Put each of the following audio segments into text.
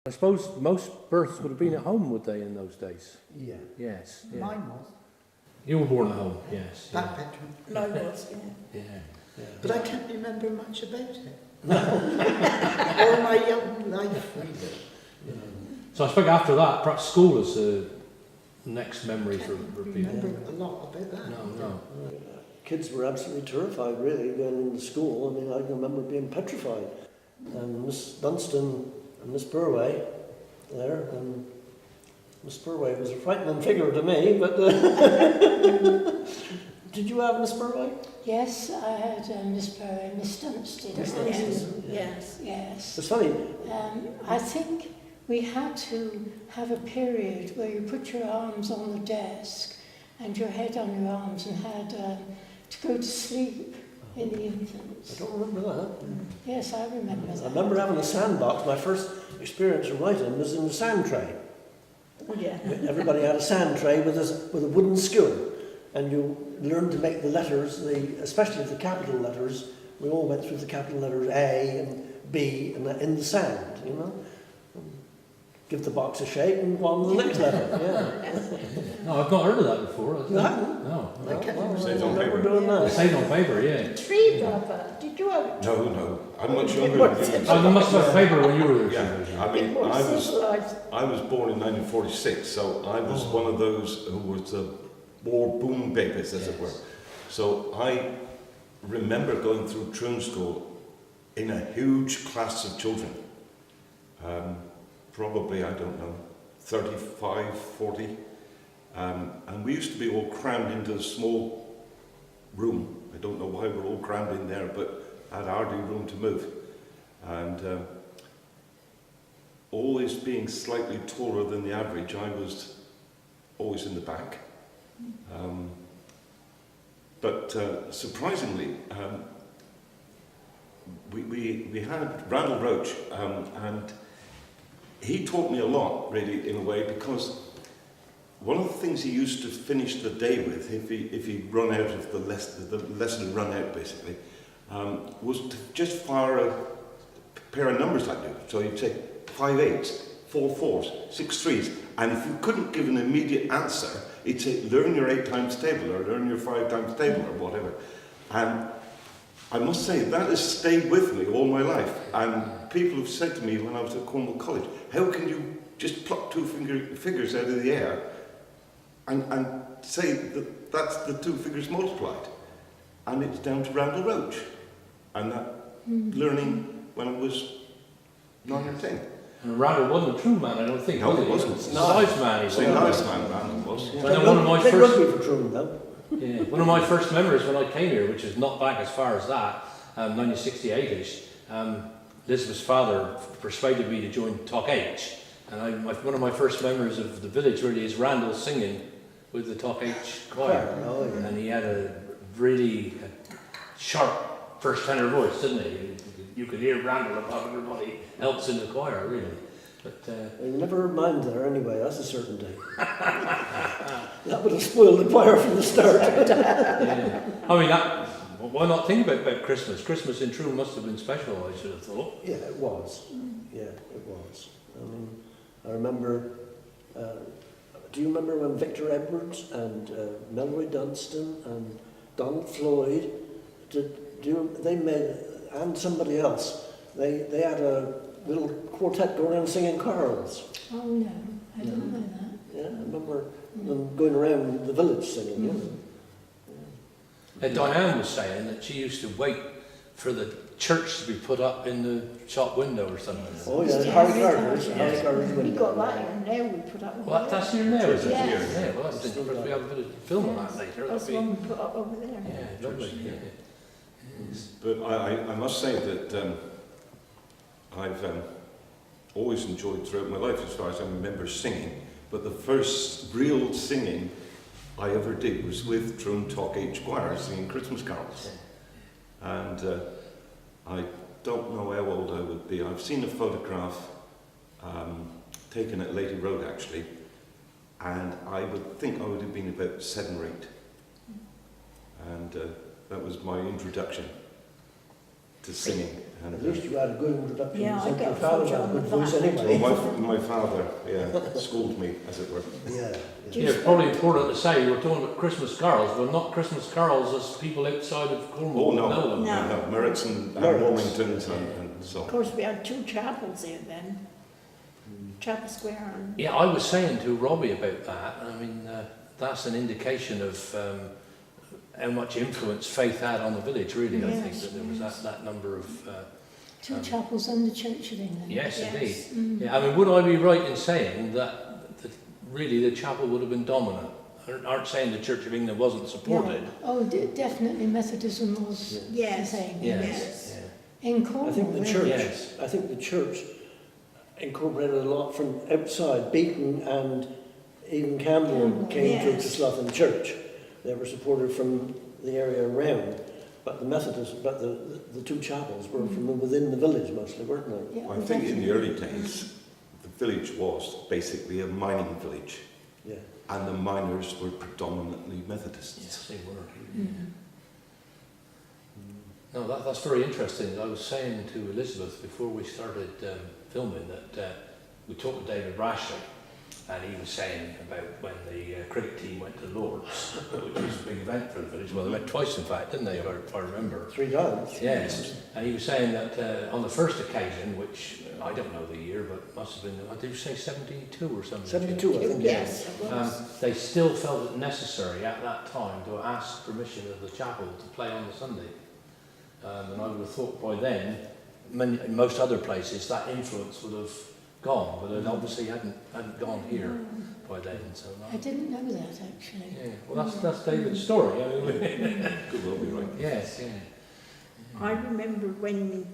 I suppose most births would have been at home, would they, in those days? Yeah. Yes. Yeah. Mine was. You were born at home, yes. Back bedroom. Mine was, yeah. Yeah. But I can't remember much about it. All my young life, really. So I suppose after that, perhaps school is the next memory for people. Remember a lot about that. No. Kids were absolutely terrified, really, going into school. I mean, I can remember being petrified. And Miss Dunstan and Miss Burway there, and Miss Burway was a frightening figure to me, but did you have Miss Burway? Yes, I had Miss Burrow, Miss Dunstan. Yes. It's funny. I think we had to have a period where you put your arms on the desk and your head on your arms and had to go to sleep in the infants. I don't remember that. Yes, I remember that. I remember having a sandbox. My first experience of writing was in the sand tray. Oh, yeah. Everybody had a sand tray with a wooden skewer, and you learned to make the letters, especially the capital letters. We all went through the capital letters A and B and in the sand, you know. Give the box a shake and go on to the next letter. Yeah. No, I've not heard of that before. You haven't? No. Saved on paper. Doing that. Saved on paper, yeah. Tree rubber. Did you have it? No, I'm much younger than you. Oh, they must have paper when you were there. Yeah, I mean, I was born in 1946, so I was one of those who was more boom babies, as it were. So I remember going through Troon School in a huge class of children. Probably, I don't know, 35, 40. And we used to be all crammed into a small room. I don't know why we're all crammed in there, but had hardly room to move. And always being slightly taller than the average, I was always in the back. But surprisingly, we had Randall Roach, and he taught me a lot, really, in a way, because one of the things he used to finish the day with, if he run out of the lesson had run out, basically, was to just fire a pair of numbers at you. So you'd say 5 8s, 4 4s, 6 3s, and if you couldn't give an immediate answer, he'd say, learn your 8 times table, or learn your 5 times table, or whatever. And I must say, that has stayed with me all my life. And people have said to me when I was at Cornwall College, how can you just pluck two figures out of the air and say that that's the 2 figures multiplied? And it's down to Randall Roach. And that learning when I was 9 or 10. And Randall wasn't a true man, I don't think. No, was he wasn't. Size man, he was. Nice man, Randall was. And then one of my first... rugby for Troon, though. Yeah, one of my first memories when I came here, which is not back as far as that, 1968ish, Elizabeth's father persuaded me to join Talk H. And one of my first memories of the village really is Randall singing with the Talk H choir. Oh, yeah. And he had a really sharp first tenor voice, didn't he? You could hear Randall above everybody else in the choir, really. But I'll never mind there anyway, that's a certainty. That would have spoiled the choir from the start. yeah. I mean, why not think about Christmas? Christmas in Troon must have been special, I should have thought. Yeah, it was. Yeah, it was. I mean, I remember, do you remember when Victor Edwards and Melroy Dunstan and Donald Floyd, they made, and somebody else, they had a little quartet going around singing carols. Oh no, I don't know that. Yeah, I remember them going around the village singing. Diane was saying that she used to wait for the church to be put up in the shop window or something. Oh yeah, Yeah, Harry yeah. Carter's. Harry Carter's We window. got that in there, we put up. Well, that's here now, is it? Yes. Yeah, well, that's interesting. We have a bit of film on that later. That's the That'd one we put up over there. be, yeah, lovely. Yeah. But I must say that I've always enjoyed throughout my life, as far as I remember, singing. But the first real singing I ever did was with Troon Talk H Choir singing Christmas carols. And I don't know how old I would be. I've seen a photograph taken at Lady Road, actually, and I would think I would have been about 7 or 8. And that was my introduction to singing. And, At least you had a good introduction. Yeah, I Your got a father photo had a good of voice that. anyway. well, my father, schooled me, as it were. Yeah. Yeah, it's probably important to say we're talking about Christmas carols, but not Christmas carols as people outside of Cornwall Oh, no, know them. No. Merritts and Merritts. Wilmingtons and so Of on. course, we had 2 chapels there then. Chapel Square and... Yeah, I was saying to Robbie about that. I mean, that's an indication of how much influence faith had on the village, really. I think Yes, that there was yes. that number of. 2 chapels and the Church of England. Yes, Yes. indeed. Yeah, I mean, would I be right in saying that really the chapel would have been dominant? Aren't saying the Church of England wasn't supported. Oh, definitely Methodism was Yes. the thing. Yes. Yeah. In Cornwall, I think the really. church. Yes. I think the church incorporated a lot from outside. Beaton and even Campbell came Yes. to Slothan Church. They were supported from the area around. But the Methodists, but the 2 chapels were from within the village mostly, weren't they? Yeah, I think in the definitely. early days, the village was basically a mining village, Yeah. and the miners were predominantly Methodists. Yes, they were. Mm. No, that's very interesting. I was saying to Elizabeth before we started filming that we talked to David Rashley, and he was saying about when the cricket team went to Lords, which was a big event for the village. Well, they went twice, in fact, didn't they, if I remember? 3 times. Yes, and he was saying that on the first occasion, which I don't know the year, but must have been, did you say 72 or something? 72, I think. Yes, it was. They still felt it necessary at that time to ask permission of the chapel to play on the Sunday. And I would have thought by then, in most other places, that influence would have gone, but it obviously hadn't gone here by then. So I didn't know that, actually. yeah, well, that's David's story. I mean, Could well be right. yes, yeah. I remember when,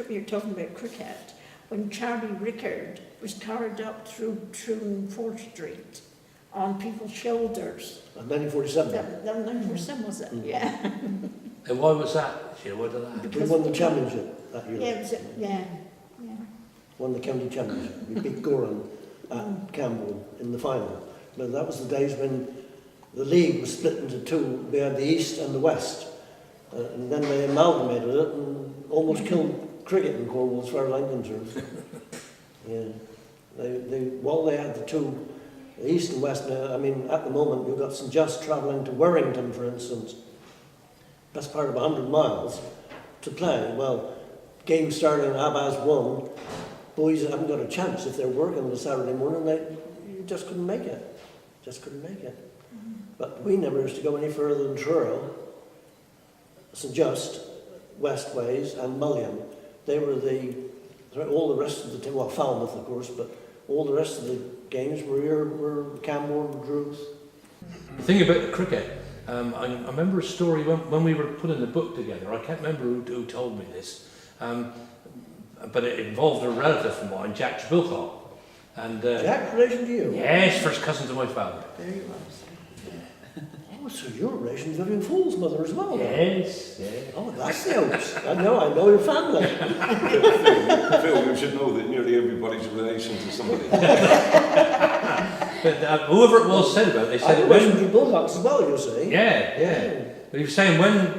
you're talking about cricket, when Charlie Rickard was carried up through Troon Fort Street on people's shoulders. 1947. That 1947 was it? Mm. Yeah. And why was that? Yeah, why did that happen? We won the championship that year. Yeah, it was, yeah. Won the county championship. We beat Goran at Campbell in the final. But that was the days when the league was split into 2. We had the East and the West. And then they amalgamated it and almost killed cricket in Cornwall as far as I'm concerned. Yeah. While they had the 2, the East and West, I mean, at the moment we've got St Just travelling to Warrington, for instance. That's part of 100 miles to play. Well, game starting at 1:30. Boys haven't got a chance if they're working on a Saturday morning. You just couldn't make it. Just couldn't make it. But we never used to go any further than Truro, St Just, Westways, and Mullion. They were all the rest of the team. Well, Falmouth, of course, but all the rest of the games were Camborne, Druth. The thing about the cricket, I remember a story when we were putting the book together. I can't remember who told me this, but it involved a relative of mine, Jack Trebilcock. And Jack, relation to you? yes, first cousin to my father. There he was. Oh, so you're relation to Vivian Foole's mother as well? Yes, yeah. Oh, that's the hopes. I know your family. Phil, you should know that nearly everybody's a relation to somebody. But whoever it was said about it, they I said know when, relation to Bulldogs as well, you see. yeah. But he was saying when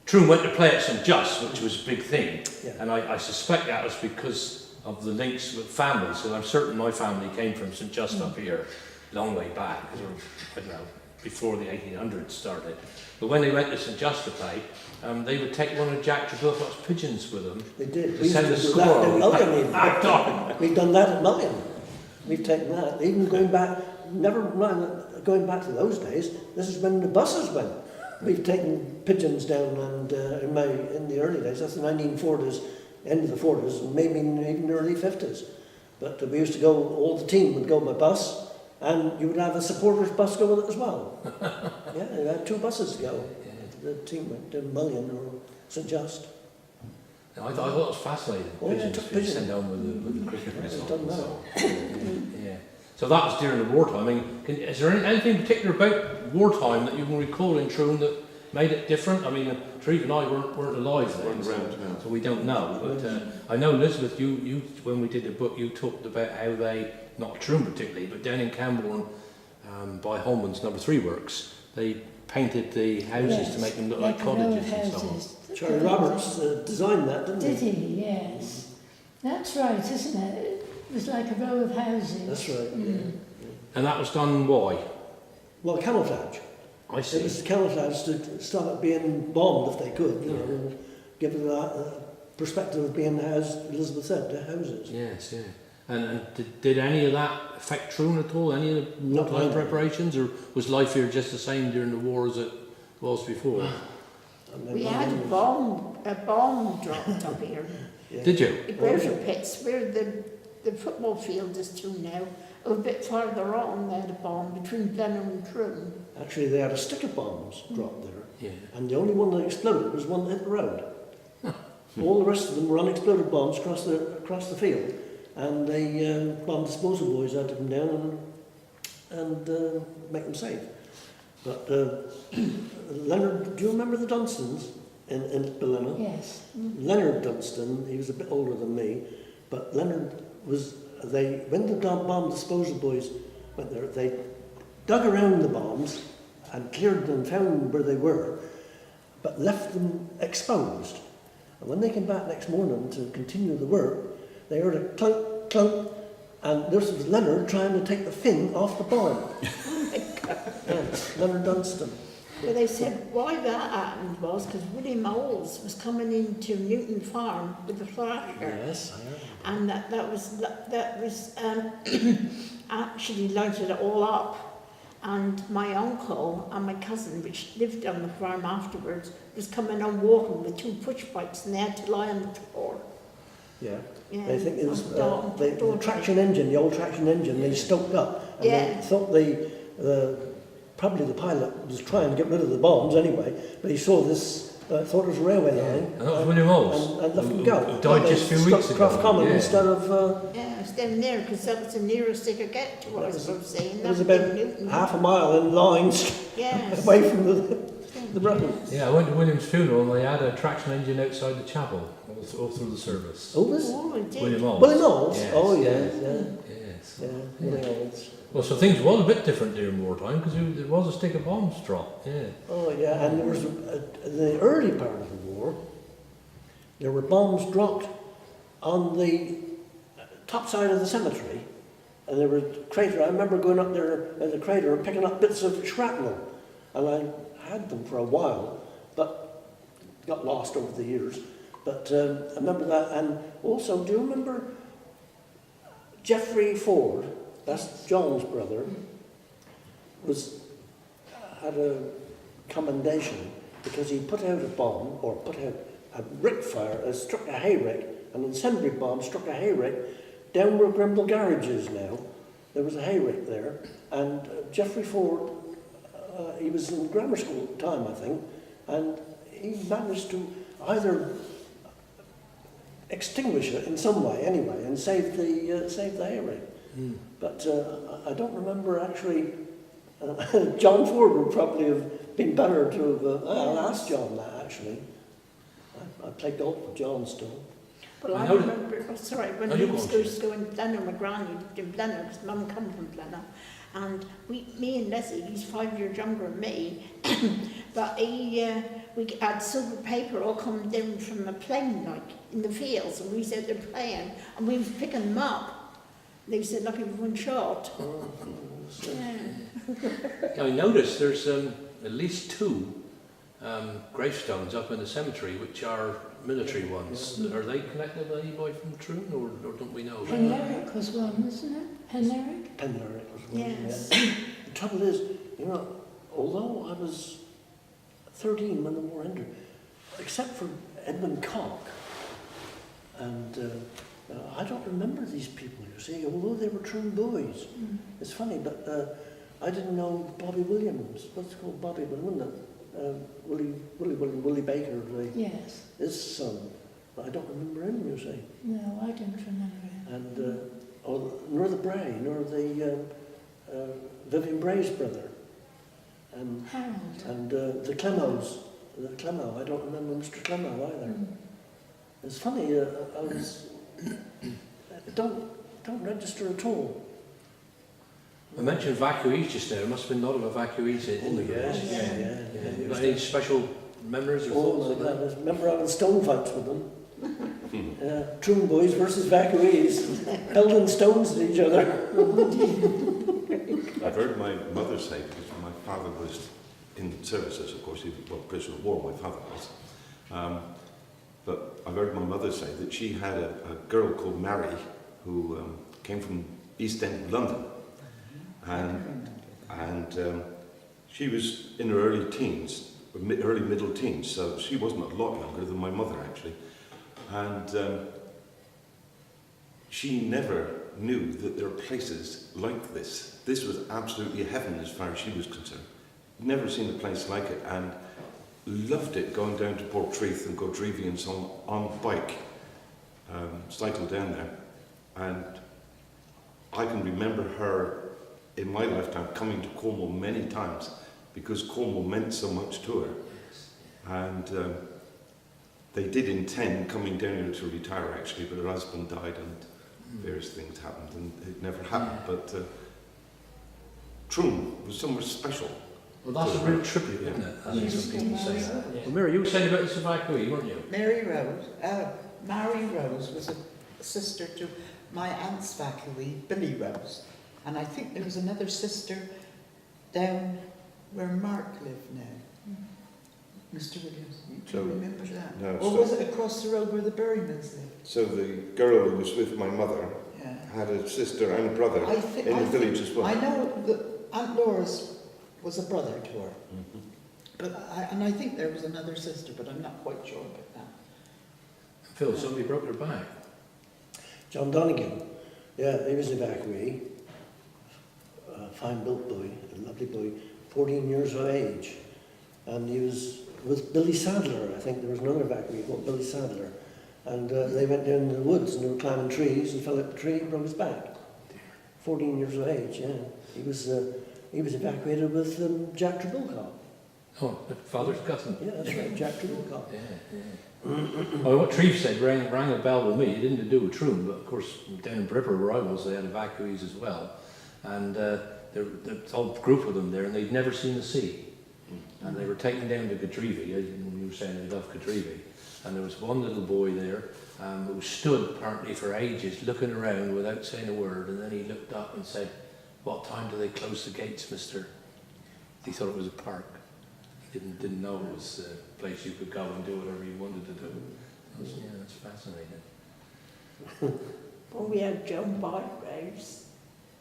Troon went to play at St Just, which was a big thing, Yeah. and I suspect that was because of the links with families. So I'm certain my family came from St Just up here, long way back, I don't know, before the 1800s started. But when they went to St Just to play, they would take one of Jack Trebilcock's pigeons with them. They did. To We used send to a do score. that in Mullion even. Act on. We've done that at Mullion. We've taken that. Even going back, never mind going back to those days, this is when the buses went. We've taken pigeons down and in the early days, that's the 1940s, end of the 40s, and maybe even the early 50s. But we used to go, all the team would go by bus, and you would have a supporters bus go with it as well. Yeah, you had 2 buses to go. The team went to Mullion or St Just. I thought it was fascinating. Oh, yeah, Pigeons took to be pigeons. sent down with the cricket Yeah, result. done that. So, yeah. So that was during the wartime. I mean, is there anything particular about wartime that you can recall in Troon that made it different? I mean, Treve and I weren't alive then, Weren't around, no. so we don't know. But I know, Elizabeth, you when we did the book, you talked about how they, not Troon particularly, but down in Camborne, by Holman's No. 3 works, they painted the houses Yes, to make them look like a row of cottages and so on. houses. Charlie Roberts designed that, didn't Did he? he? Yes. That's right, isn't it? It was like a row of houses. That's right, Mm. And that was done why? Well, camouflage. I It see. was camouflage to stop it being bombed if they could, you know, and give it that perspective of being, as Elizabeth said, the houses. Yes, yeah. And did any of that affect Troon at all? Any of the Not wartime really. preparations, or was life here just the same during the war as it was before? And then We had a bomb dropped up here. Yeah. Did you? Where's your pits? Where the football field is to now. A bit farther on, they had a bomb between Blenheim and Troon. Actually, they had a stick of bombs dropped there, Yeah. and the only one that exploded was one that hit the road. All the rest of them were unexploded bombs across the field, and the bomb disposal boys had to come down and make them safe. But Leonard, do you remember the Dunstons in Ballina? Yes. Leonard Dunstan, he was a bit older than me, but Leonard was, when the bomb disposal boys went there, they dug around the bombs and cleared them, found where they were, but left them exposed. And when they came back next morning to continue the work, they heard a clunk, clunk, and this was Leonard trying to take the fin off the bomb. Yeah, Leonard Dunstan. Well, they said why that happened was because William Moles was coming into Newton Farm with a thrasher. Yes, I heard. And that was actually lighted it all up. And my uncle and my cousin, which lived on the farm afterwards, was coming on walking with two push bikes, and they had to lie on the floor. Yeah. Yeah, They think it was on Dalton- the Dalton. traction engine, the old traction engine, they stoked up. And Yeah. they thought probably the pilot was trying to get rid of the bombs anyway, but he saw this, thought it was a railway line. And that was William Moles. And let them who- go. who died They just a few struck weeks ago. Croft Common Yeah. instead of, Yeah, it's down there because that was the nearest they could get to us, I was saying. it That was in about Newton. half a mile in lines Yes. away from the road. Yeah, I went to William's funeral and they had a traction engine outside the chapel all through the service. Oh, was Oh, I did. William Moles. Willie Knowles? Yes, Oh, yeah, yes. yeah, Yes. yeah, Willie Knowles. Well, so things was a bit different during wartime because there was a stick of bombs dropped. Yeah. Oh, yeah, and there was, the early part of the war, there were bombs dropped on the top side of the cemetery, and there was a crater. I remember going up there at the crater and picking up bits of shrapnel, and I had them for a while, but got lost over the years. But I remember that, and also, do you remember Geoffrey Ford? That's John's brother. Had a commendation because he put out a bomb, or put out a rick fire, struck a hayrick, an incendiary bomb struck a hayrick down where Grimble Garage is now. There was a hayrick there, and Geoffrey Ford, he was in grammar school at the time, I think, and he managed to either extinguish it in some way anyway and save the hayrick. But I don't remember actually. John Ford would probably have been better to have. I'll ask John that actually. I played golf with John still. Well, I I know- remember, when Oh, we you go used on, to go in Blenheim, my granny lived in Blenheim, because Mum come from Blenheim, and me and Leslie, he's 5 years younger than me, but we had silver paper all coming down from a plane, like, in the fields, and we said they're playing, and we was picking them up. They said, lucky for one shot. Yeah. I noticed there's at least two gravestones up in the cemetery which are military ones. Are they connected with anybody from Troon or don't we know? Penerick was one, wasn't it? Penerick? Penerick was one. Yes. Yeah. The trouble is, you know, although I was 13 when the war ended, except for Edmund Cock, and I don't remember these people, you see, although they were Troon boys. It's funny, but I didn't know Bobby Williams. What's it called? Bobby Williams, wasn't it? Willie Baker, Yes. his son. But I don't remember him, you see. No, I don't remember him. And nor the Bray, nor the Vivian Bray's brother, and Harold. the Clemos, I don't remember Mr. Clemo either. It's funny, I was don't register at all. I mentioned evacuees just now. There must have been a lot of evacuees in the village. yeah. You got any special memories or Oh thoughts my of that? goodness, remember having stone fights with them? Troon boys versus evacuees, pelting stones at each other. I've heard my mother say, because my father was in services, of course, he was prisoner of war, my father was. But I've heard my mother say that she had a girl called Mary who came from East End of London. And she was in her early teens, early middle teens, so she wasn't a lot younger than my mother actually. And she never knew that there are places like this. This was absolutely heaven as far as she was concerned. Never seen a place like it, and loved it going down to Portreath and Godrevy and so on bike, cycle down there. And I can remember her in my lifetime coming to Cornwall many times because Cornwall meant so much to her. And they did intend coming down here to retire actually, but her husband died and various things happened and it never happened. But Troon was somewhere special. Well, that's a real tribute, isn't it? I think some people say that. Well, Mary, you were saying about this evacuee, weren't you? Mary Rose was a sister to my aunt's evacuee, Billy Rose. And I think there was another sister down where Mark lived now. Mr. Williams, do you remember that? No, Or was it across the road where the Berrymans lived? So the girl who was with my mother Yeah. had a sister and a brother I think, in the village as well. I know that Aunt Laura's was a brother to her. But I think there was another sister, but I'm not quite sure about that. Phil, somebody broke their back. John Donegan, yeah, he was an evacuee, a fine built boy, a lovely boy, 14 years of age. And he was with Billy Sadler, I think there was another evacuee called Billy Sadler. And they went down in the woods and they were climbing trees and fell up a tree and broke his back. 14 years of age, yeah. He was evacuated with Jack Trebilcock. Oh, the father's cousin. Yeah, that's right, Jack Trebilcock. Well, what Treve said rang a bell with me. It didn't do with Troon, but of course down in Bripper where I was, they had evacuees as well. And there was a whole group of them there, and they'd never seen the sea. And they were taken down to Godrevy. You were saying they loved Godrevy. And there was one little boy there who stood apparently for ages looking around without saying a word, and then he looked up and said, "What time do they close the gates, mister?" He thought it was a park. He didn't know it was a place you could go and do whatever you wanted to do. Yeah, that's fascinating. Well, we had Joan Bargraves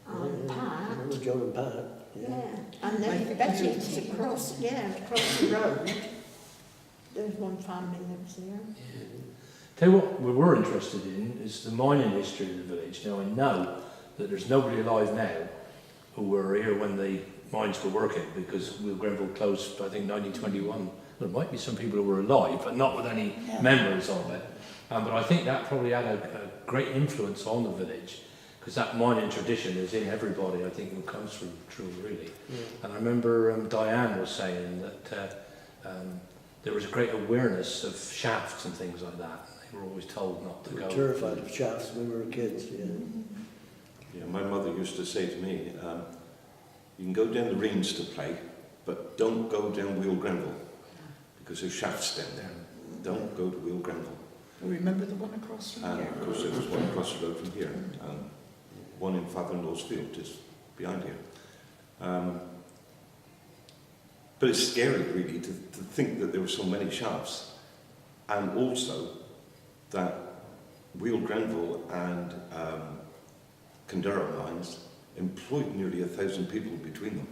and Pat. Remember Joan and Pat? Yeah, and I then think Betty you- was across the road. There's one family lives there. Yeah. Tell you what we're interested in is the mining history of the village. Now I know that there's nobody alive now who were here when the mines were working, because Wheal Grenville closed, I think, 1921. There might be some people who were alive, but not with any memories of it. But I think that probably had a great influence on the village, because that mining tradition is in everybody, I think, who comes from Troon, really. And I remember Diane was saying that there was a great awareness of shafts and things like that. They were always told not to We go. were terrified of shafts when we were kids, yeah. Yeah, my mother used to say to me, you can go down the Reens to play, but don't go down Wheal Grenville, because there's shafts down there. Don't go to Wheal Grenville. Remember the one across from And here? of course there was one across the road from here, and one in father-in-law's field, just behind here. But it's scary really to think that there were so many shafts, and also that Wheal Grenville and Kildare mines employed nearly 1,000 people between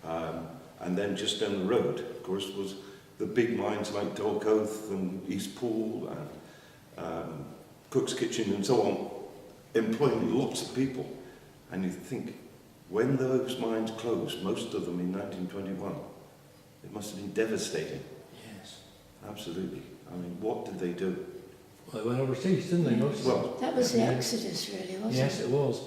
them. And then just down the road, of course, was the big mines like Dalcoath and East Pool and Cook's Kitchen and so on, employing lots of people. And you think, when those mines closed, most of them in 1921, it must have been devastating. Yes. Absolutely. I mean, what did they do? Well, they went overseas, didn't they? Most of them? Well, That was the Yeah. Exodus, really, wasn't Yes, it? it was.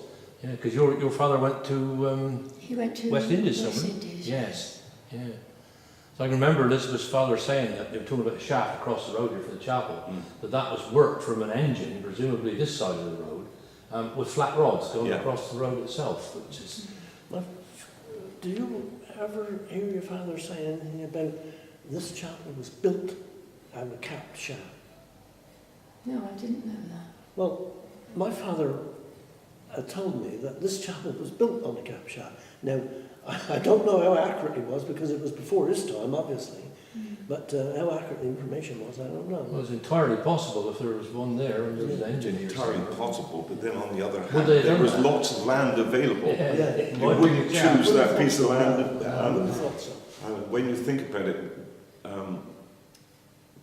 Yeah, because your father went to He went to West Indies, West somewhere. Indies. Yes, yeah. So I can remember Elizabeth's father saying that they were talking about the shaft across the road here for the chapel, that was worked from an engine, presumably this side of the road, with flat rods going Yeah. across the road itself, which is Do you ever hear your father say anything about this chapel was built out of capped shaft? No, I didn't know that. Well, my father told me that this chapel was built on a capped shaft. Now, I don't know how accurate it was because it was before his time, obviously. But how accurate the information was, I don't know. Well, it's entirely possible if there was one there and there was an engine here. Entirely somewhere. possible, but then on the other Would hand, they have there done was that? lots of land available. Yeah. Yeah. You wouldn't choose that piece of land. I wouldn't have thought so. When you think about it,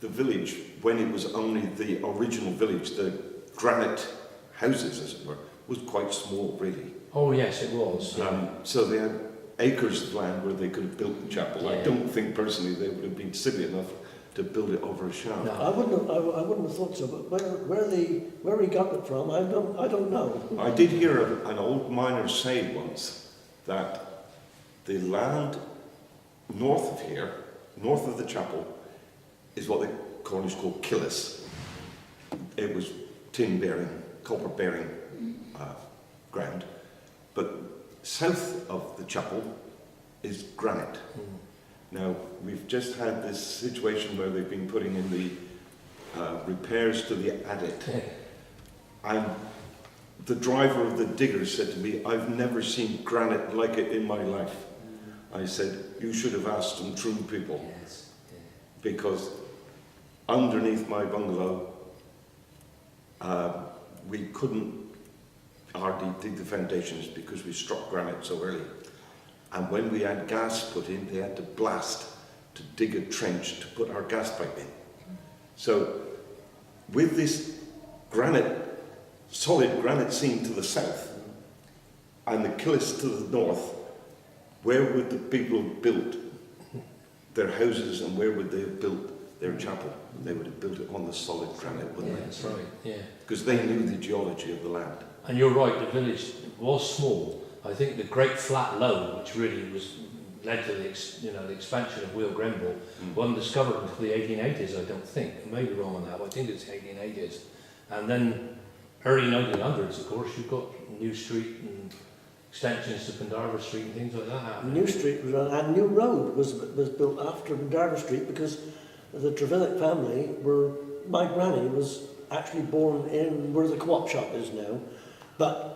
the village, when it was only the original village, the granite houses, as it were, was quite small, really. Oh, yes, it was. Yeah. So they had acres of land where they could have built the chapel. I Yeah. don't think personally they would have been silly enough to build it over a shaft. No. I wouldn't have thought so, but where he got it from, I don't know. I did hear an old miner say once that the land north of here, north of the chapel, is what the Cornish call Killis. It was tin bearing, copper bearing ground, but south of the chapel is granite. Now, we've just had this situation where they've been putting in the repairs to the adit, and the driver of the digger said to me, "I've never seen granite like it in my life." I said, "You should have asked some true people." Yes. Yeah. Because underneath my bungalow, we couldn't hardly dig the foundations because we struck granite so early. And when we had gas put in, they had to blast to dig a trench to put our gas pipe in. So with this granite, solid granite seam to the south and the Killis to the north, where would the people have built their houses and where would they have built their chapel? They would have built it on the solid granite, wouldn't Yeah, they? that's right. Yeah. Because they knew the geology of the land. And you're right, the village was small. I think the Great Flat Loam, which really led to the expansion of Wheel Grenville, wasn't discovered until the 1880s, I don't think. I may be wrong on that, but I think it's 1880s. And then early 1900s, of course, you've got New Street and extensions to Pendarvis Street and things like that happening. New Street was and New Road was built after Darver Street because the Trevillick family my granny was actually born in where the co-op shop is now, but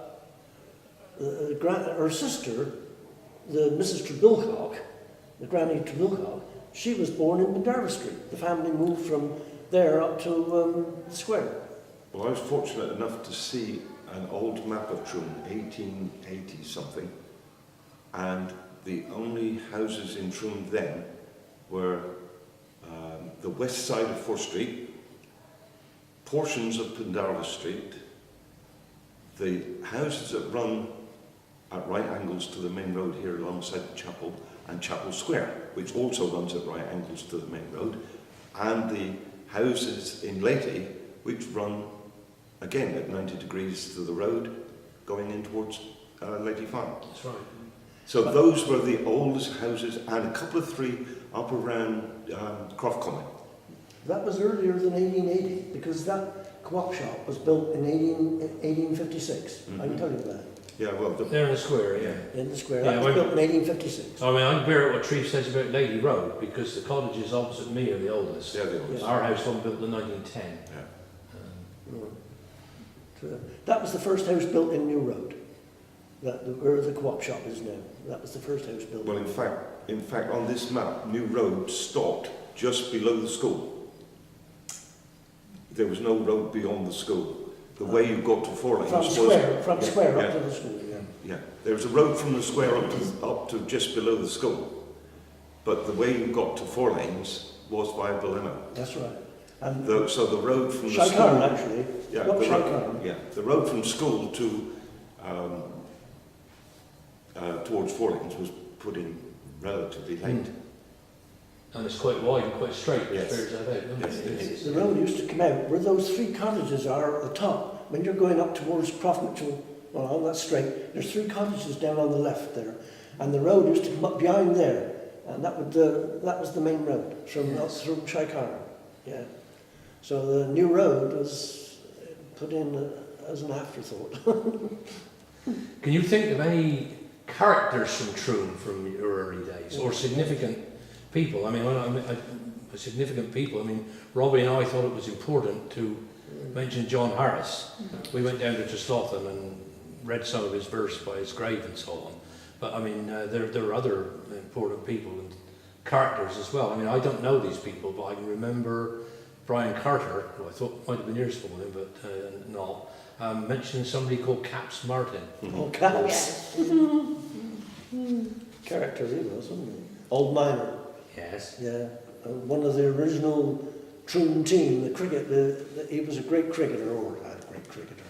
her sister, the Mrs. Trebilcock, the Granny Trebilcock, she was born in Pendarvis Street. The family moved from there up to the square. Well, I was fortunate enough to see an old map of Troon, 1880 something, and the only houses in Troon then were the west side of 4th Street, portions of Pendarvis Street, the houses that run at right angles to the main road here alongside the chapel, and Chapel Square, which also runs at right angles to the main road, and the houses in Leyte, which run again at 90 degrees to the road, going in towards Leyte Farm. That's right. So those were the oldest houses, and a couple of three up around Croft Common. That was earlier than 1880 because that co-op shop was built in 1856. I can tell you that. Yeah, well, There in the square, yeah. In the square. Yeah, That was built in 1856. I mean, I can bear what Treve says about Lady Road because the cottages opposite me are the oldest. yeah, the oldest. Our house wasn't built in 1910. Yeah. No. So that was the first house built in New Road, where the co-op shop is now. That was the first house built. Well, in fact, on this map, New Road stopped just below the school. There was no road beyond the school. The way you got to Four Lanes From was square yeah. up to the school, yeah. Yeah, there was a road from the square up to just below the school, but the way you got to Four Lanes was via Belemo. That's right. And So the road from the Shikarn, school, actually. yeah, Not the Shikarn. the road from school to towards Four Lanes was put in relatively late. And it's quite wide and quite straight, which Yes. bears that out, doesn't Yes, it? it is. The road used to come out where those three cottages are at the top. When you're going up towards Croft Mitchell, well, on that straight, there's three cottages down on the left there. And the road used to come up behind there. And that was the main road from Shikarn. Yeah. So the new road was put in as an afterthought. Can you think of any characters from Troon from your early days, or significant people. I mean, significant people. I mean, Robbie and I thought it was important to mention John Harris. We went down to Treslathan and read some of his verse by his grave and so on. But I mean, there are other important people and characters as well. I mean, I don't know these people, but I can remember Brian Carter, who I thought might have been yours for him, but not, mentioning somebody called Caps Martin. Oh, Caps. Yes. Character he was, wasn't he? Old miner. Yes. Yeah. One of the original Troon team, the cricket, he was a great cricketer, or a great cricketer.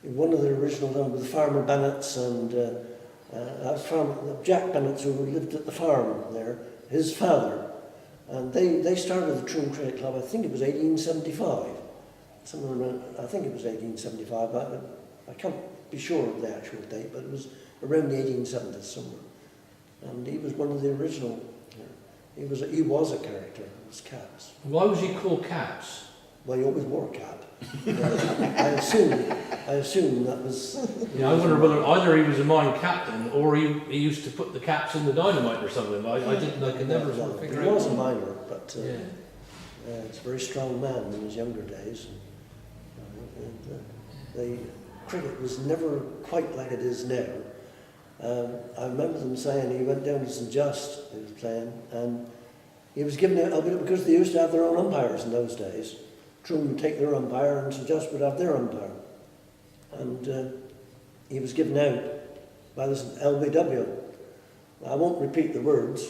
One of the original with the Farmer Bennetts and Jack Bennetts, who lived at the farm there, his father. And they started the Troon Cricket Club, I think it was 1875. Somewhere around, I think it was 1875, but I can't be sure of the actual date, but it was around the 1870s somewhere. And he was one of the original. He was a character. It was Caps. Why was he called Caps? Well, he always wore a cap. I assume that was. Yeah, I wonder whether either he was a mine captain or he used to put the caps in the dynamite or something. I could never sort of figure He out. was a miner, but Yeah. he's a very strong man in his younger days. The cricket was never quite like it is now. I remember them saying he went down to St Just, he was playing, and he was given a bit because they used to have their own umpires in those days. Troon would take their umpire and St Just would have their umpire. And he was given out by this LBW. I won't repeat the words,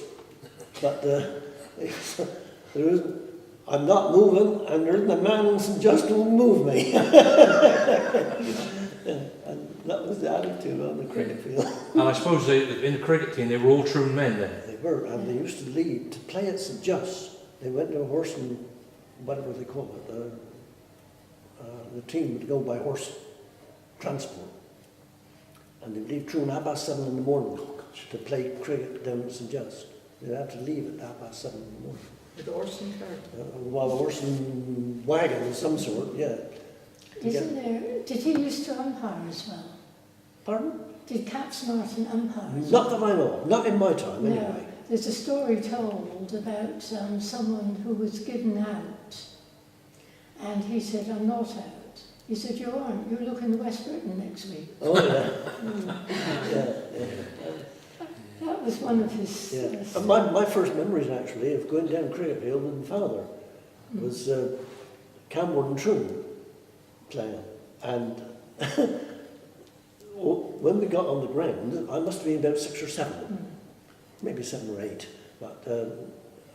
but there isn't, I'm not moving, and there isn't a man in St Just who will move me. And that was the attitude on the cricket field. And I suppose in the cricket team they were all Troon men then. They were, and they used to lead to play at St Just. They went to a horse and whatever they call it. The team would go by horse transport, and they'd leave Troon at 7:30 in the morning to play cricket down at St Just. They'd have to leave at 7:30 in the morning. With the horse and cart. Well, a horse and wagon of some sort, yeah. Isn't there? Did he used to umpire as well? Pardon? Did Caps Martin umpire? Not that I know of. Not in my time, No. anyway. There's a story told about someone who was given out, and he said, "I'm not out." He said, "You aren't. You're looking at West Britain next week." Oh, yeah. That was one of his. Yeah. And my first memories, actually, of going down cricket field with my father was Camborne and Troon playing. And when we got on the ground, I must have been about 6 or 7, maybe 7 or 8. But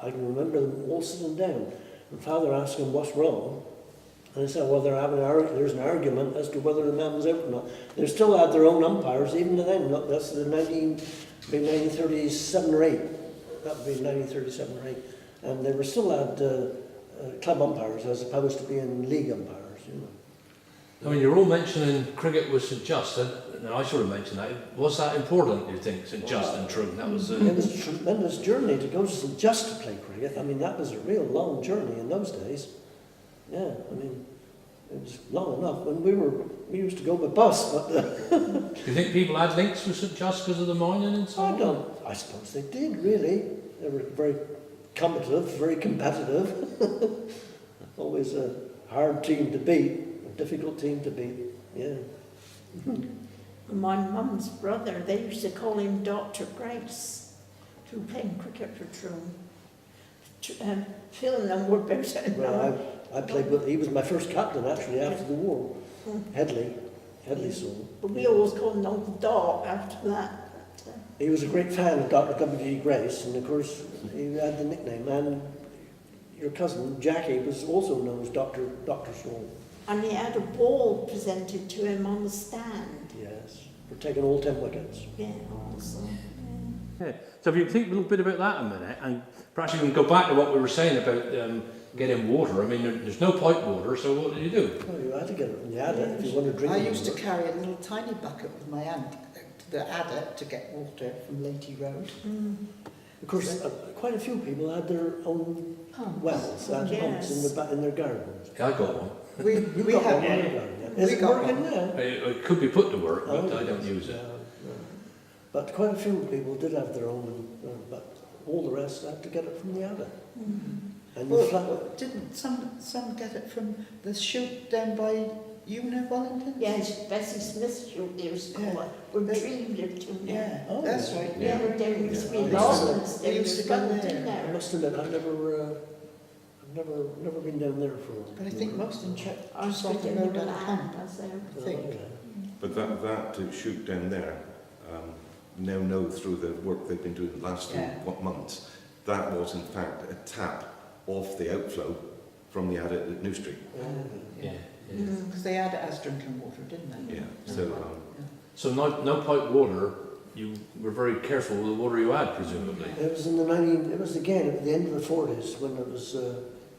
I can remember them all sitting down. And Father asked him, "What's wrong?" And they said, "Well, there's an argument as to whether the man was out or not." They still had their own umpires, even then. That's the 1937 or 8. That would be 1937 or 8. And they were still had club umpires as opposed to being league umpires, you know. I mean, you're all mentioning cricket with St Just, and I sort of mentioned that. Was that important, do you think, St Just and Troon? That was. It was a tremendous journey to go to St Just to play cricket. I mean, that was a real long journey in those days. Yeah, I mean, it was long enough. When we used to go by bus, but Do you think people had links with St Just because of the mining and so on? I suppose they did, really. They were very combative, very competitive. Always a hard team to beat, a difficult team to beat, yeah. My mum's brother, they used to call him Dr. Grace, through playing cricket for Troon. Phil and them were about it. Well, I played with, he was my first captain, actually, after the war. Headley Soul. But we always called him Uncle Doc after that. He was a great fan of Dr. W.G. Grace, and of course he had the nickname. And your cousin Jackie was also known as Dr. Soul. And he had a ball presented to him on the stand. Yes, for taking all 10 wickets. Yeah, also. Yeah. So if you think a little bit about that a minute, and perhaps you can go back to what we were saying about getting water. I mean, there's no pipe water, so what did you do? Well, you had to get it from the adit if you wanted to drink I it. used to carry a little tiny bucket with my aunt to the adit to get water from Lady Road. Of course, quite a few people had their own wells, they had pumps in their gardens. Yeah, I got one. We You got had one in your garden, yeah. Is we it got working one. now? It could be put to work, but Oh, I don't use it. no. But quite a few people did have their own, but all the rest had to get it from the other. And the flat, Well, didn't some get it from the chute down by you know Wellington? Yes, Bessie Smith shoot there was Yeah. called, where Tree lived in there. Yeah, Oh, that's yeah. right. Yeah, we're down used to be Yeah. Lawson's, We there used was to go Wellington there. I there. must admit, I've never been down there for. But I think most in Or Sutton Sutton Road Road and Camp, as there. I think. Okay. But that shoot down there, now know through the work they've been doing the last few Yeah. months, that was in fact a tap off the outflow from the adit at New Street. Yeah, yeah. Because they had it as drinking water, didn't they? Yeah, so So no pipe water, you were very careful with the water you had, presumably. It was it was again at the end of the 40s when it was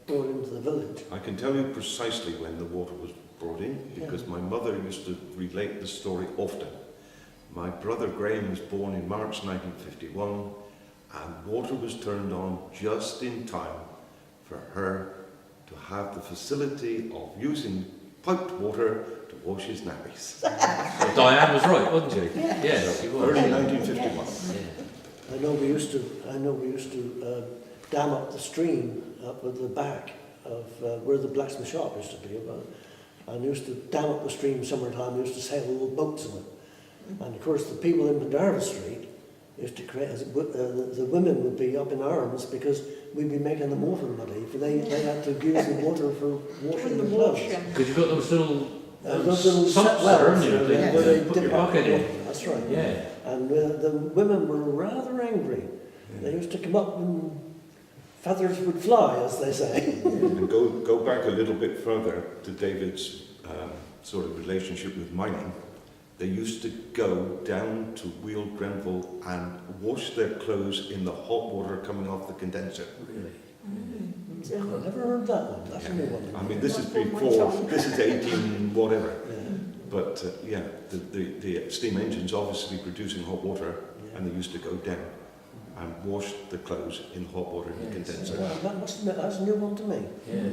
brought into the village. I can tell you precisely when the water was brought in because my mother used to relate the story often. My brother Graham was born in March 1951 and water was turned on just in time for her to have the facility of using piped water to wash his nappies. So Diane was right, wasn't she? Yes, she was. Early 1951. Yeah. I know we used to dam up the stream up at the back of where the blacksmith shop used to be. And used to dam up the stream summertime. We used to sail little boats in it. And of course, the people in Pendarva Street used to create. The women would be up in arms because we'd be making them water muddy. For they had to use the water for washing the the clothes. washing. Because you've got those little Those little sumps wells, there, haven't you? yeah, where they Put your dip bucket in. That's right. Yeah. And the women were rather angry. They used to come up and feathers would fly, as they say. And go back a little bit further to David's sort of relationship with mining. They used to go down to Weald Grenville and wash their clothes in the hot water coming off the condenser. Really? I've never heard that one. That's a new one. I mean, this is before, this is 18 whatever. But yeah, the steam engines obviously producing hot water, and they used to go down and wash the clothes in hot water in the condenser. That must admit, that's a new one to me. Yeah.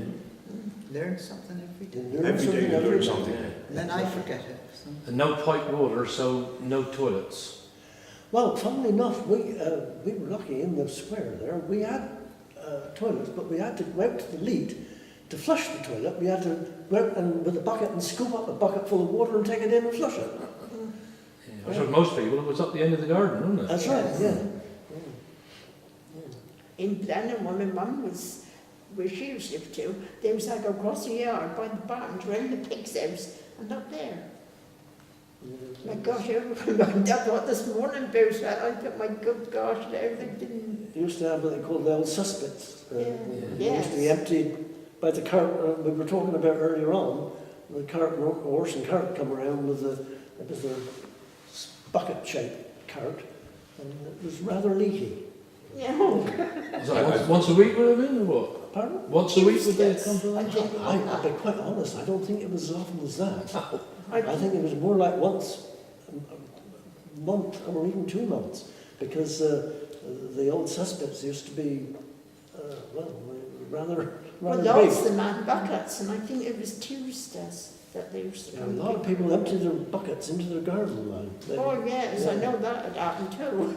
Learn something every day. You learn Every day you every learn day. something. And then I forget it. So. And no pipe water, so no toilets. Well, funnily enough, we were lucky in the square there. We had toilets, but we had to go out to the lead to flush the toilet. We had to go out and, with a bucket and scoop up a bucket full of water and take it in and flush it. Yeah. I suppose most people, it was up the end of the garden, wasn't it? That's right, yeah. In Blenheim, when my mum was, where she was lived to, there was like across the yard by the barns, around the pig's house, and up there. My gosh, I thought this morning, Bruce, I thought, my good gosh, everything didn't. They used to have what they called the old suspects. They used to be Yes. emptied by the cart. We were talking about earlier on, the cart, horse and cart come around with it was a bucket-shaped cart, and it was rather leaky. Yeah. Is that once a week would have been, or what? Pardon? Once a week would they Yes. come to I that? think I'll be quite honest, I don't think it was as often as that. I think it was more like once a month or even 2 months, because the old suspects used to be, rather well, big. lots of them had buckets, and I think it was Tuesdays that they used to Yeah, a come. lot of people empty their buckets into their garden line. Oh yes, I know that had happened too.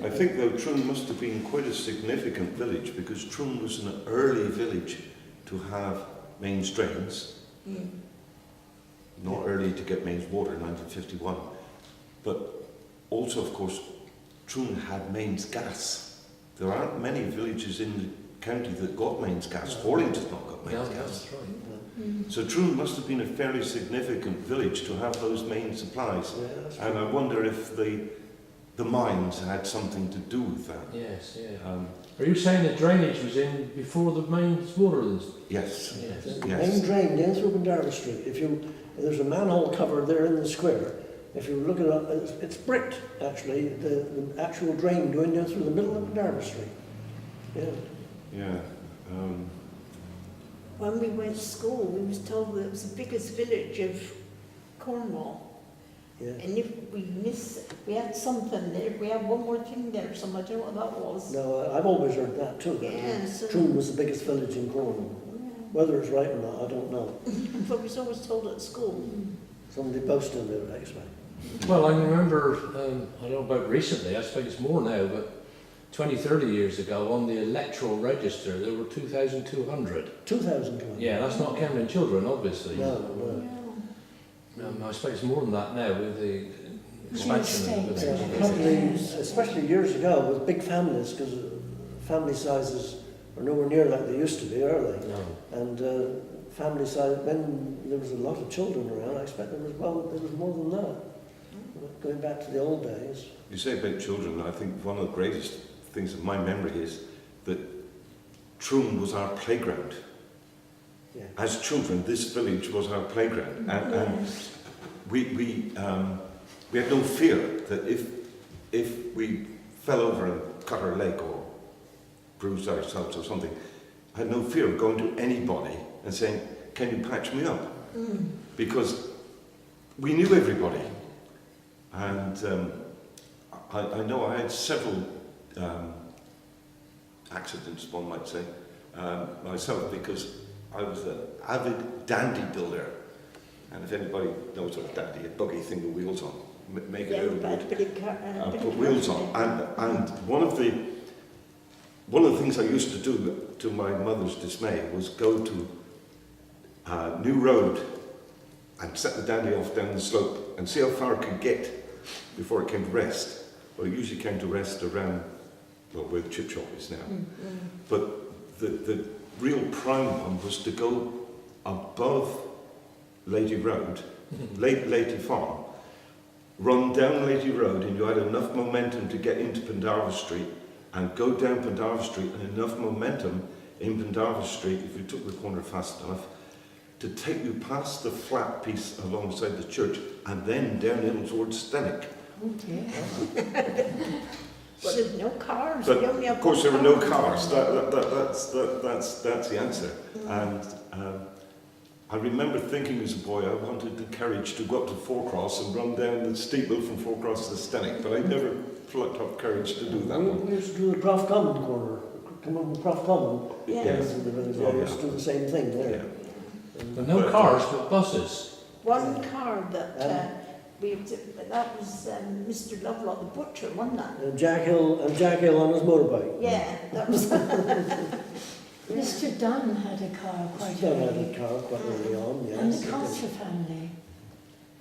I think though Troon must have been quite a significant village because Troon was an early village to have mains drains. Not early to get mains water in 1951, but also of course Troon had mains gas. There aren't many villages in the county that got mains gas. Horlington's not got mains Yeah, gas. that's right. So Troon must have been a fairly significant village to have those main supplies. Yeah, that's And I wonder if the mines had something to do with that. Yes, yeah. Um, Are you saying the drainage was in before the main water was? yes. Yes. The Yes. main drain down through Pendarva Street. There's a manhole cover there in the square. If you look at it, it's bricked actually. The actual drain going down through the middle of Pendarva Street. Yeah. Yeah. When we went to school, we was told that it was the biggest village of Cornwall. Yeah. And if we had something there, we had one more thing there, so I don't know what that was. No, I've always heard that too. that Yeah, so- Troon was the biggest village in Cornwall. Whether it's right or not, I don't know. But we was always told at school. Somebody boasted about it, actually. Well, I remember, I don't know about recently, I suppose it's more now, but 20, 30 years ago on the electoral register there were 2,200. 2,000. Yeah, that's not counting children, obviously. No, no. I suppose more than that now with the expansion of the Yeah, village. probably, especially years ago, with big families, because family sizes are nowhere near like they used to be, are they? No. And family size, when there was a lot of children around, I expect there was more than that. Going back to the old days. You say about children, I think one of the greatest things of my memory is that Troon was our playground. Yeah. As children, this village was our playground, and we had no fear that if we fell over and cut our leg or bruised ourselves or something, I had no fear of going to anybody and saying, "Can you patch me up?" Because we knew everybody, and I know I had several accidents, one might say, myself, because I was an avid dandy builder. And if anybody knows what a dandy, a buggy thing with wheels on, make it out of wood, put wheels on. And one of the things I used to do, to my mother's dismay, was go to New Road and set the dandy off down the slope and see how far it could get before it came to rest. Well, it usually came to rest around, well, where the chip shop is now. But the real prime one was to go above Lady Road, Lady Farm, run down Lady Road, and you had enough momentum to get into Pendarvis Street, and go down Pendarvis Street, and enough momentum in Pendarvis Street, if you took the corner fast enough, to take you past the flat piece alongside the church, and then downhill towards Stenick. Oh dear. Well, there's no cars. But we only have of course, there one were no car. cars. That's the answer. And I remember thinking as a boy, I wanted the courage to go up to Forecross and run down the steeple from Forecross to Stenick, but I never plucked up courage to do that one. We used to do the Prof Common corner. Come on, Prof Common. Yes. In the village, we used to do the same thing there. But no cars, but buses. One car that that was Mr. Lovelock, the butcher, wasn't that? And Jack Hill on his motorbike. Yeah, that was. Mr. Dunn had a car quite Still had early. a car quite early on, yes. And the Carter family.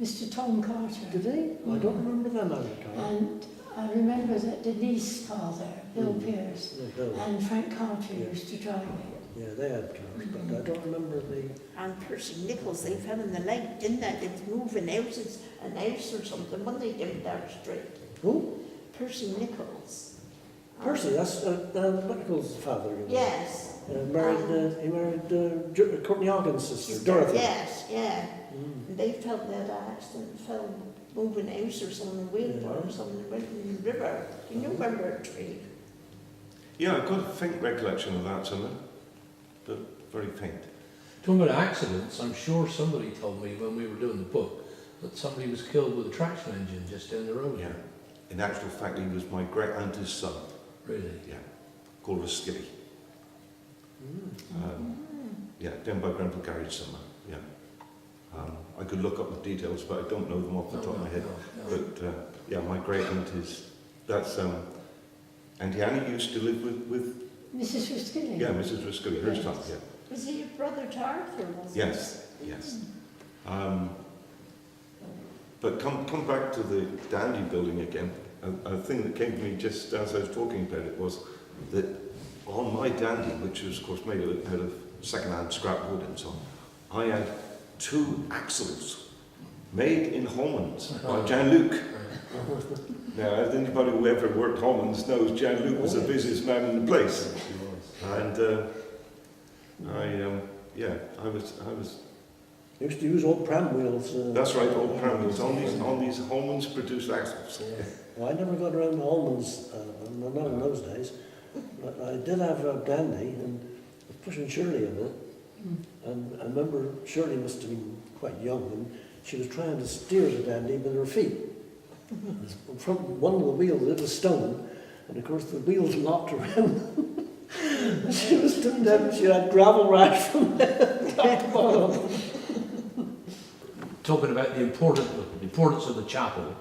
Mr. Tom Carter. Did they? I don't remember them having a car. And I remember that Denise father, Bill Pierce, No, no. and Frank Carter Yeah. used to drive it. Yeah, they had cars, but I don't remember the... And Percy Nichols, they fell in the lake, didn't they? They was moving houses, an house or something, when they did that street. Who? Percy Nichols. Percy, that's Nichols' father. You know. Yes. He married Courtney Hawkins' sister, Dorothy. Yes, yeah. Mm. And they felt that accident, fell moving house or something, wheelbarrow or something, went in the river. Do you remember a tree? Yeah, I've got a faint recollection of that somewhere, but very faint. Talking about accidents, I'm sure somebody told me when we were doing the book that somebody was killed with a traction engine just down the road. Yeah. In actual fact, he was my great auntie's son. Really? Yeah. Called us Skilly. Yeah, down by Grenfell Garage somewhere. Yeah. I could look up the details, but I don't know them off the top of my head. No. But yeah, my great aunt is, that's, Auntie Annie used to live with Mrs. Ruskilly. yeah, Mrs. Ruskilly, her Yes. son, yeah. Was he your brother to Arthur, was he? Yes, yes. But come back to the dandy building again. A thing that came to me just as I was talking about it was that on my dandy, which was of course made out of second-hand scrap wood and so on, I had 2 axles made in Holman's by Jan Luke. Now, as anybody who ever worked Holman's knows, Jan Luke was the busiest man in the place. And I was. Used to use old pram wheels. That's right, old pram wheels on these Holman's produced axles. Yeah. Well, I never got around to almonds, not in those days. But I did have a dandy and was pushing Shirley in it. And I remember Shirley must have been quite young and she was trying to steer the dandy with her feet. From one of the wheels, it was stone, and of course the wheels locked around. And she was doing that, and she had gravel rash from top to bottom. talking about the importance of the chapel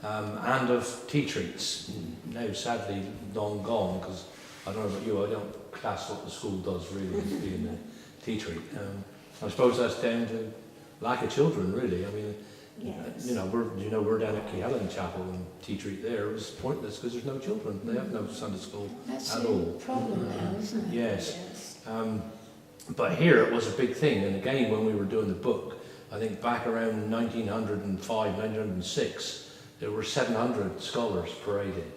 and of tea treats. Now, sadly, long gone, because I don't know about you, I don't class what the school does really as being a tea treat. I suppose that's down to lack of children, really. I mean, Yes. we're down at Key Helen Chapel, and tea treat there was pointless because there's no children. They have no Sunday school That's at the all. problem now, isn't it? Yes. But here it was a big thing, and again when we were doing the book, I think back around 1905, 1906, there were 700 scholars paraded.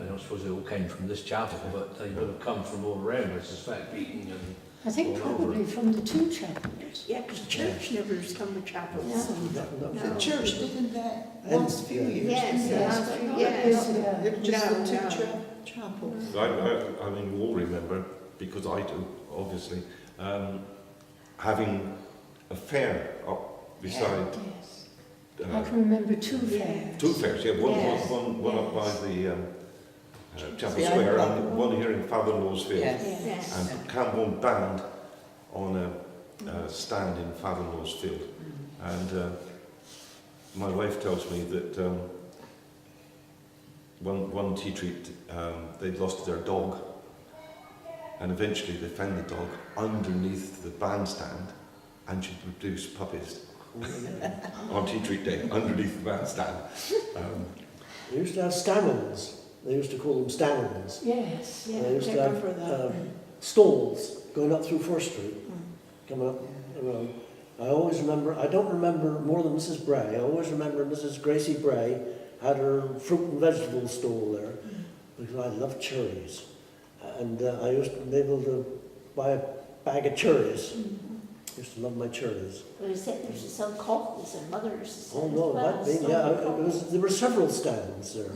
I don't suppose they all came from this chapel, but they would have come from all around, I suspect, Beaton and I think all over. probably from the two chapels. Yeah, because church never has come with chapels. Yeah. That was The No. church did in the last few years. Yes, didn't the it? last few Not years. years ago. It was just No, the two no. chapels. I mean, you all remember, because I do, obviously, having a fair up beside Yes. uh, I can remember two Yeah. fairs. two fairs, yeah, one Yes. up by Yes. the Chapel Yeah, Square, I- and one here in Fatherlaw's Field, Yes. Yes. and Campbell Band on a stand in Fatherlaw's Field. And my wife tells me that one tea treat, they'd lost their dog, and eventually they found the dog underneath the bandstand, and she'd produced puppies on tea treat day underneath the bandstand. They used to have stamens. They used to call them stamens. Yes. Yeah, They used I to have remember that. stalls going up through First Street, coming up around. I always remember, I don't remember more than Mrs. Bray, I always remember Mrs. Gracie Bray had her fruit and vegetable stall there, because I loved cherries. And I used to be able to buy a bag of cherries. Used to love my cherries. Well, they said there's to sell coffees and mothers to sell Oh as no, well. that being, so yeah, coffees. there were several stands there.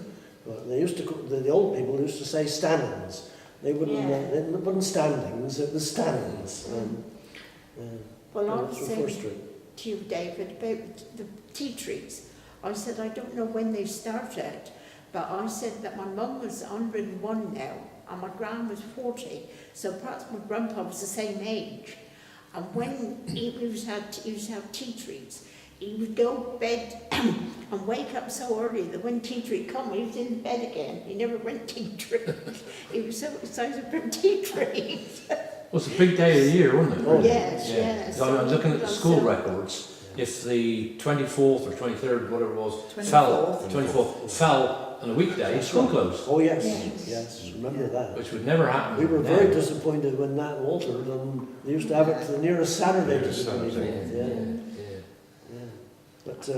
But they used to, the old people used to say stannings. They wouldn't standings, it was stannings. Well, I was through saying First Street. to you, David, about the tea treats. I said, I don't know when they started, but I said that my mum was 101 now, and my gran was 40, so perhaps my grandpa was the same age. And when he used to have tea treats, he would go to bed and wake up so early that when tea treat come, he was in bed again. He never went tea treat. He was so excited for tea treat. Well, it's a big day of the year, wasn't it? Oh, Yes, Yeah. yes. So I'm looking at the school So- records. If the 24th or 23rd, whatever it was, 24th. fell on a weekday, school closed, Oh yes, Yes. yes, remember that. which would never happen. We were now. very disappointed when that altered, and they used to have it the nearest Saturday. Nearest to the Saturday. Yeah, meeting. yeah, Yeah, yeah. yeah. But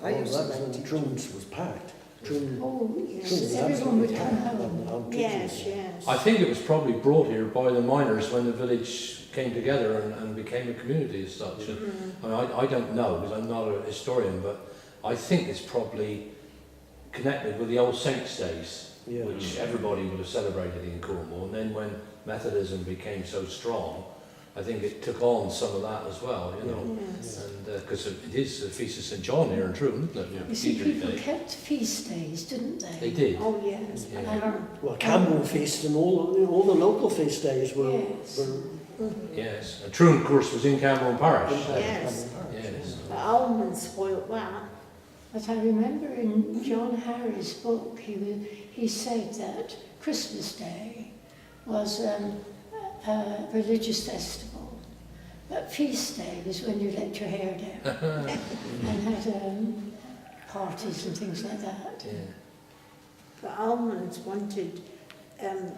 I used to that like was tea when Troons was packed. Troon Oh, Yes. was everyone would absolutely come packed home. on Yes, Tuesday. yes. I think it was probably brought here by the miners when the village came together and became a community as such. And, Mm. I mean, I don't know because I'm not a historian, but I think it's probably connected with the Old Saints' Days, Yeah. which everybody would have celebrated in Cornwall. And then when Methodism became so strong, I think it took on some of that as well, you know. Yes. And because it is the Feast of St John here in Troon, isn't it? You see, Tea Treat people Day. kept feast days, didn't they? They did. Oh, yes. Yeah. Well, Campbell Feast and all the local feast days were. Yes. were Yes. And Troon, of course, was in Cameron Parish. Yes. Yes. The almonds spoiled that. But I remember in John Harry's book, he said that Christmas Day was a religious festival, but Feast Day was when you let your hair down and had parties and things like that. Yeah. The almonds wanted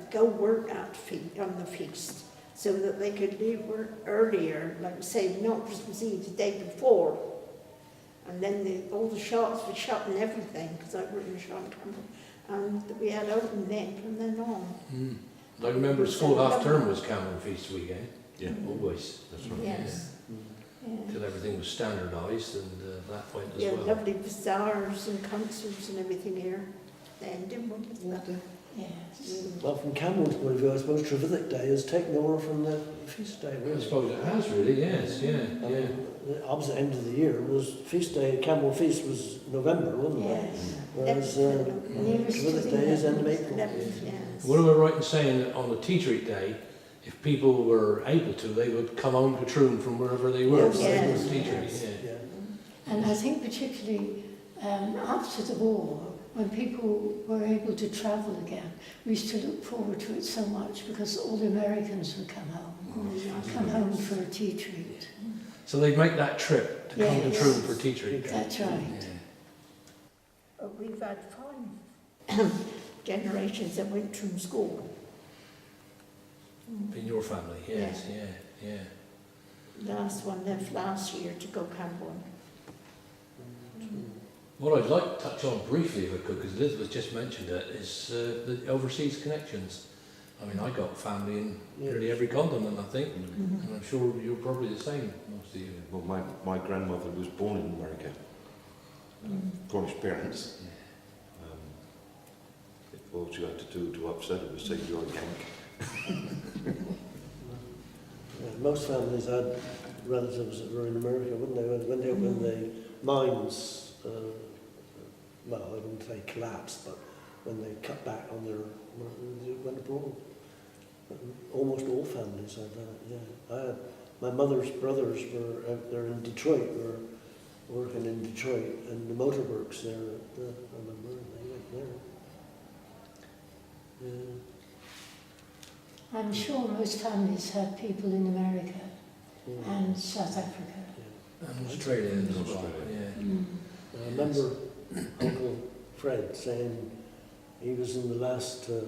go work on the feast so that they could leave work earlier, like say not Christmas Eve, the day before. And then all the shops were shut and everything, because I worked in a shop in Campbell, and we had open then from then on. Mm. I remember school half term was Cameron Feast weekend. Yeah. Always. That's right. Yes. Yeah. Till everything was standardised and that went as Yeah, well. lovely bazaars and concerts and everything here. Then didn't we? Water. Yes. well, from Campbell's point of view, I suppose Trevithick Day has taken over from the feast day. I Really. suppose it has really, yes, yeah, I yeah. mean, the opposite end of the year was feast day. Campbell Feast was November, wasn't it? Yes. Whereas Nearest to Trevithick the Day is end of 11th. April. 11th, yes. What am I right in saying that on the tea treat day, if people were able to, they would come home to Troon from wherever they were Yes, for yes, the tea treat, yes, yeah. yeah. And I think particularly after the war, when people were able to travel again, we used to look forward to it so much because all the Americans would come home for a tea treat. So they'd make that trip to come to Yes. Troon for tea treat. That's right. We've had 5 generations that went through school. In your family, yes, yeah. The last one left last year to go Camborne. What I'd like to touch on briefly, if I could, because Elizabeth just mentioned it, is the overseas connections. I mean, I got family in nearly every continent, I think, and I'm sure you're probably the same, most of you. Well, my grandmother was born in America. Cornish parents. All she had to do to upset her was say, "You're a Yank." Most families had relatives that were in America, wouldn't they? When the mines, well, I wouldn't say collapsed, but when they cut back on their, they went abroad. Almost all families had that, yeah. My mother's brothers were out there in Detroit, were working in Detroit, and the motor works there, I remember, they went there. Yeah. I'm sure most families had people in America Yeah. and South Africa. And Australia as well, Australia. yeah. I remember Uncle Fred saying he was in the last, to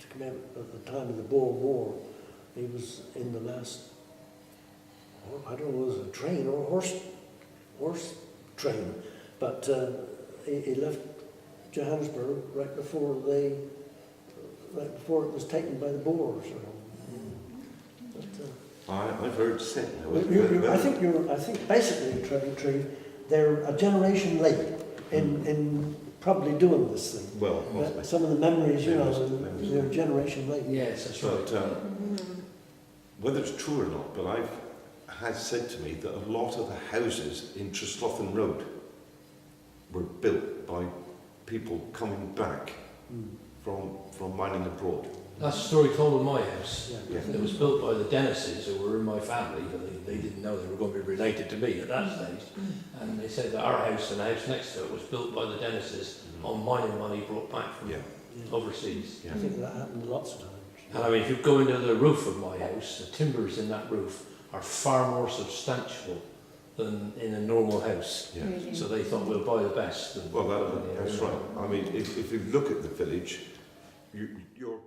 come out at the time of the Boer War, he was in the last, I don't know, it was a train or a horse train, but he left Johannesburg right before it was taken by the Boers. But, I've heard said now. I think basically, Trevor, they're a generation late in probably doing this thing. Well, possibly. Some of the memories, Memories. they're a generation late. Yes, that's right. But whether it's true or not, but I've had said to me that a lot of the houses in Treslothan Road were built by people coming back from mining abroad. That's a story told in my house. Yeah. Yeah. It was built by the Dennises, who were in my family, but they didn't know they were going to be related to me at that stage. And they said that our house and the house next to it was built by the Dennises on mining money brought back from Yeah. overseas. I think that happened lots of times. And I mean, if you go into the roof of my house, the timbers in that roof are far more substantial than in a normal house. Yeah. Really. So they thought we'll buy the best. Well, that's right. I mean, if you look at the village, you're